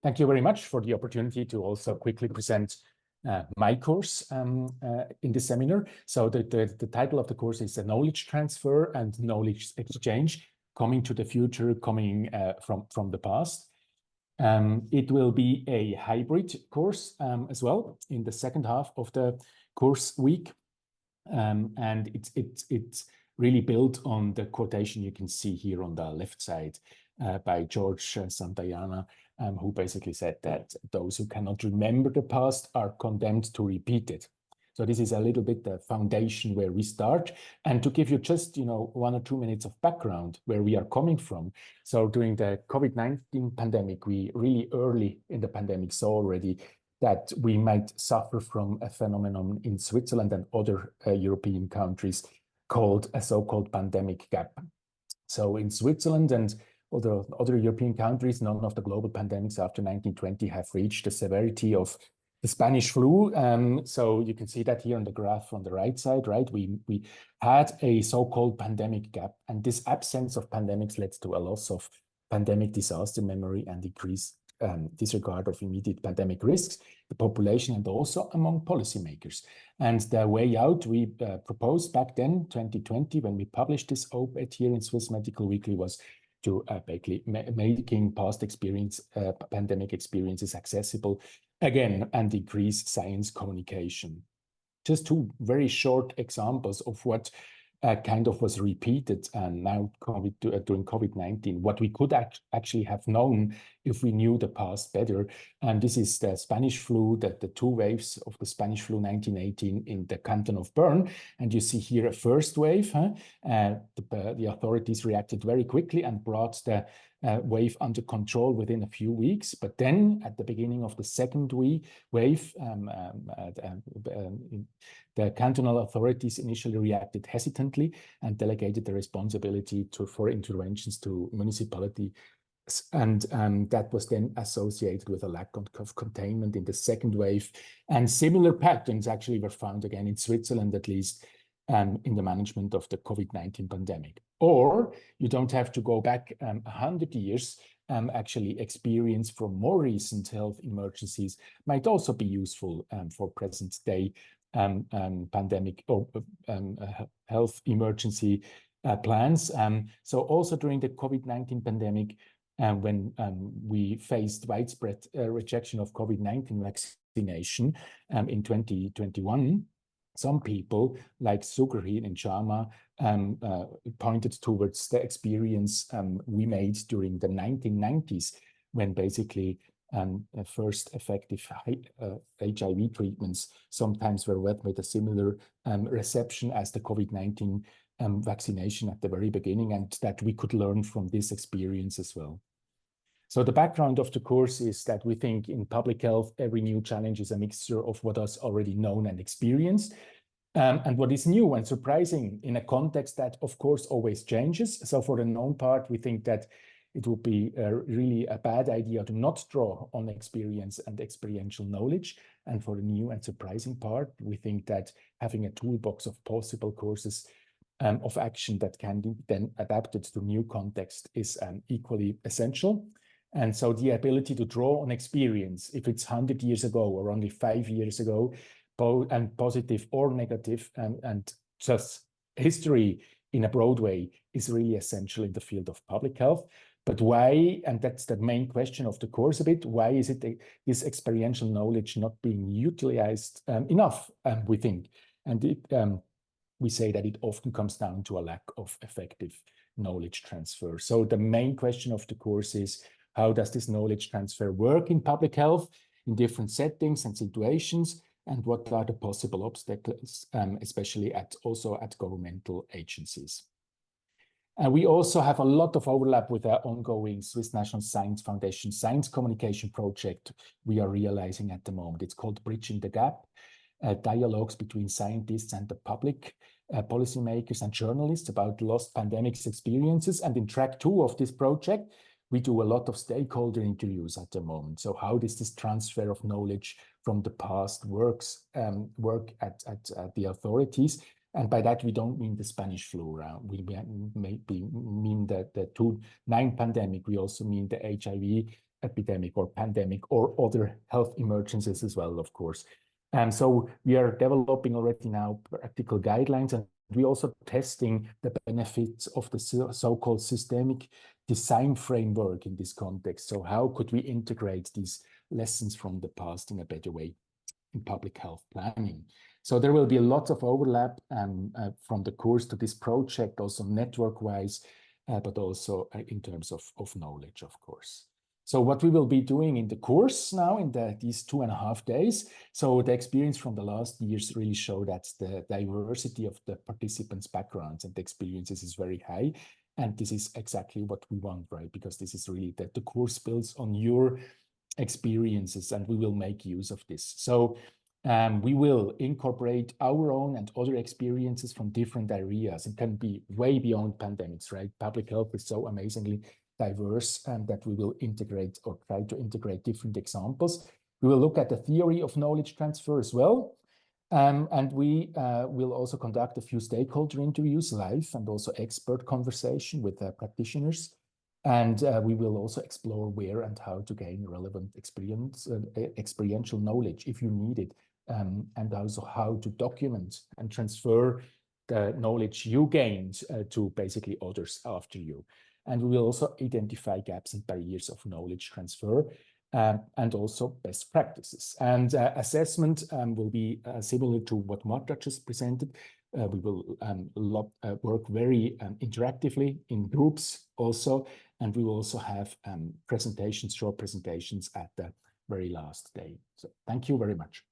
Thank you very much for the opportunity to also quickly present my course in this seminar. So the title of the course is Knowledge Transfer and Knowledge Exchange, Coming to the Future, Coming from the Past. It will be a hybrid course as well in the second half of the course week. And it's really built on the quotation you can see here on the left side by George Santayana, who basically said that those who cannot remember the past are condemned to repeat it. So this is a little bit the foundation where we start. And to give you just, 1 or 2 minutes of background where we are coming from. So during the COVID-19 pandemic, we really early in the pandemic saw already that we might suffer from a phenomenon in Switzerland and other European countries called a so-called pandemic gap. So in Switzerland and other European countries, none of the global pandemics after 1920 have reached the severity of the Spanish flu. So you can see that here on the graph on the right side, right? We had a so-called pandemic gap, and this absence of pandemics led to a loss of pandemic disaster memory and increased disregard of immediate pandemic risks, the population, and also among policymakers. And the way out we proposed back then, 2020, when we published this op-ed here in Swiss Medical Weekly, was to basically making past experience, pandemic experiences accessible again and increase science communication. Just 2 very short examples of what kind of was repeated and now during COVID-19, what we could actually have known if we knew the past better. And this is the Spanish flu, the 2 waves of the Spanish flu 1918 in the canton of Bern. And you see here a first wave. The authorities reacted very quickly and brought the wave under control within a few weeks. But then at the beginning of the second wave, the cantonal authorities initially reacted hesitantly and delegated the responsibility for interventions to municipality. And that was then associated with a lack of containment in the second wave. And similar patterns actually were found again in Switzerland, at least, in the management of the COVID-19 pandemic. Or you don't have to go back 100 years. Actually, experience from more recent health emergencies might also be useful for present day pandemic or health emergency plans. So also during the COVID-19 pandemic, when we faced widespread rejection of COVID-19 vaccination in 2021, some people like Sugarhi and Jama pointed towards the experience we made during the 1990s, when basically first effective HIV treatments sometimes were met with a similar reception as the COVID-19 vaccination at the very beginning, and that we could learn from this experience as well. So the background of the course is that we think in public health, every new challenge is a mixture of what is already known and experienced, and what is new and surprising in a context that, of course, always changes. So for the known part, we think that it would be really a bad idea to not draw on experience and experiential knowledge. And for the new and surprising part, we think that having a toolbox of possible courses of action that can be then adapted to new context is equally essential. And so the ability to draw on experience, if it's 100 years ago or only 5 years ago, and positive or negative, and just history in a broad way, is really essential in the field of public health. But why, and that's the main question of the course a bit, why is it this experiential knowledge not being utilized enough, we think? And we say that it often comes down to a lack of effective knowledge transfer. So the main question of the course is, how does this knowledge transfer work in public health in different settings and situations? And what are the possible obstacles, especially also at governmental agencies? And we also have a lot of overlap with our ongoing Swiss National Science Foundation Science Communication Project we are realizing at the moment. It's called Bridging the Gap, dialogues between scientists and the public, policymakers and journalists about lost pandemics experiences. And in track 2 of this project, we do a lot of stakeholder interviews at the moment. So how does this transfer of knowledge from the past work at the authorities? And by that, we don't mean the Spanish flu. We maybe mean the 2009 pandemic. We also mean the HIV epidemic or pandemic or other health emergencies as well, of course. And so we are developing already now practical guidelines, and we're also testing the benefits of the so-called systemic design framework in this context. So how could we integrate these lessons from the past in a better way in public health planning? So there will be a lot of overlap from the course to this project, also network-wise, but also in terms of knowledge, of course. So what we will be doing in the course now in these 2.5 days, so the experience from the last years really show that the diversity of the participants' backgrounds and experiences is very high. And this is exactly what we want, right? Because this is really that the course builds on your experiences, and we will make use of this. So we will incorporate our own and other experiences from different areas. It can be way beyond pandemics, right? Public health is so amazingly diverse that we will integrate or try to integrate different examples. We will look at the theory of knowledge transfer as well. And we will also conduct a few stakeholder interviews live and also expert conversation with practitioners. And we will also explore where and how to gain relevant experiential knowledge if you need it, and also how to document and transfer the knowledge you gained to basically others after you. And we will also identify gaps and barriers of knowledge transfer and also best practices. And assessment will be similar to what Marta just presented. We will work very interactively in groups also, and we will also have presentations, short presentations at the very last day. So thank you very much.